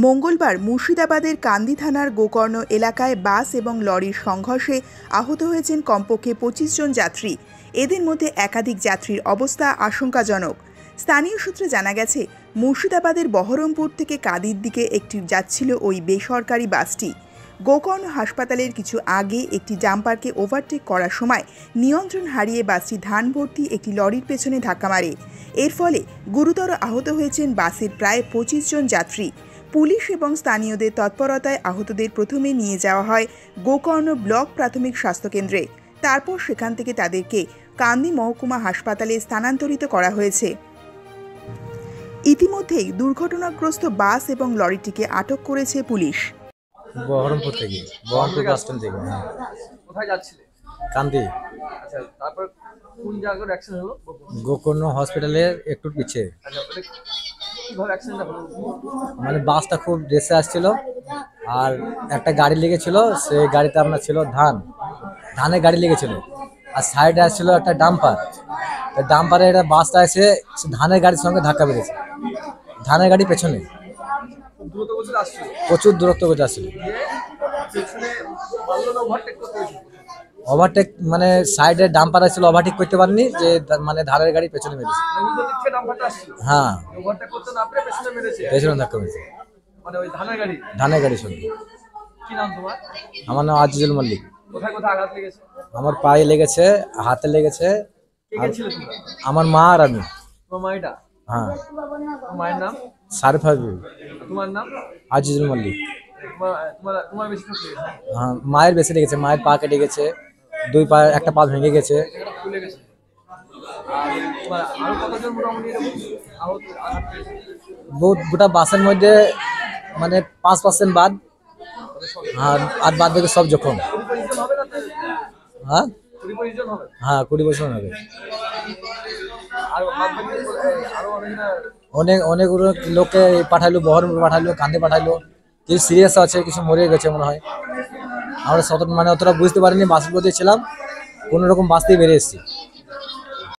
মঙ্গলবার মুর্শিদাবাদের কান্দি থানার গোকর্ণ এলাকায় বাস এবং লরির সংঘর্ষে আহত হয়েছেন কমপক্ষে ২৫ জন যাত্রী। এদের মধ্যে একাধিক যাত্রীর অবস্থা আশঙ্কাজনক। স্থানীয় সূত্রে জানা গেছে, মুর্শিদাবাদের বহরমপুর থেকে কাদির দিকে একটি যাচ্ছিল ওই বেসরকারি বাসটি। গোকর্ণ হাসপাতালের কিছু আগে একটি ডাম্পারকে ওভারটেক করার সময় নিয়ন্ত্রণ হারিয়ে বাসটি ধান ভর্তি একটি লরির পেছনে ধাক্কা মারে। এর ফলে গুরুতর আহত হয়েছেন বাসের প্রায় ২৫ জন যাত্রী। পুলিশ এবং স্থানীয়দের তৎপরতায় আহতদের প্রথমে নিয়ে যাওয়া হয় গোকর্ণ ব্লক প্রাথমিক স্বাস্থ্যকেন্দ্রে। তারপর সেখান থেকে তাদেরকে কান্দি মহকুমা হাসপাতালে স্থানান্তরিত করা হয়েছে। ইতিমধ্যেই দুর্ঘটনাগ্রস্ত বাস এবং লরিটিকে আটক করেছে পুলিশ। বহরমপুর থেকে, বহরমপুর বাস স্ট্যান্ড থেকে। কোথায় যাচ্ছিলে? কান্দি। আচ্ছা, তারপর কোন জায়গায় অ্যাক্সিডেন্ট হলো? গোকর্ণ হসপিটালের একটু পিছে। আচ্ছা, কিভাবে অ্যাক্সিডেন্টটা হলো? মানে বাসটা খুব রেসে আসছিল আর একটা গাড়ি লেগেছিল, সেই গাড়িতে আপনার ছিল ধানের গাড়ি লেগেছিল আর সাইডে আসছিল একটা ডাম্পার। ডাম্পারে একটা বাসটা এসে ধানের গাড়ির সঙ্গে ধাক্কা মেরেছে, ধানের গাড়ি পেছনে দ্রুত গতিতে আসছিল, প্রচুর দূরত্ব করে আসছিল। পেছনে মারলো না ওভারটেক করতে হয়েছিল? ওভারটেক মানে সাইডে ডাম্পার আসছিল, ওভারটেক করতে পারেনি, যে মানে ধানের গাড়ি পেছনে মেরেছে। উল্টো দিক থেকে ডাম্পারটা আসছিল, হ্যাঁ, ওভারটেক করতে না পেরে পেছনে মেরেছে। পেছনে ধাক্কা মেরেছে, মানে ওই ধানের গাড়ির সঙ্গে। কি নাম তোমার? আমার নাম আজিজুল মল্লিক। কোথায় কোথায় আঘাত লেগেছে? আমার পায়ে লেগেছে, হাতে লেগেছে। কে কে ছিল তোমরা? আমার মা আর আমি। তোমার মাইটা? হ্যাঁ। তোমার মায়ের নাম? সারিফা বিবি। তোমার নাম? আজিজুল মল্লিক। তোমার বেশি লেগেছে? হ্যাঁ, মায়ের বেশি লেগেছে, মায়ের পা কেটে গেছে, দুই পা, একটা পা ভেঙে গেছে। ফুলে গেছে। আর তোমার আরো কতজন মোটামুটি আহত পেয়েছে? গোটা বাসের মধ্যে মানে 5% বাদ, আর বাদ বাকি সব জখম। হ্যাঁ, 20% হবে। অনেক লোককে পাঠাইলো, বহরমপুর পাঠাইলো, কান্দে পাঠাইলো। কিছু সিরিয়াস আছে, কিছু মরে গেছে মনে হয়। আমরা অতটা বুঝতে পারিনি, বাসের মধ্যে ছিলাম, কোনো রকম বাস দিয়ে বেরিয়ে এসেছি।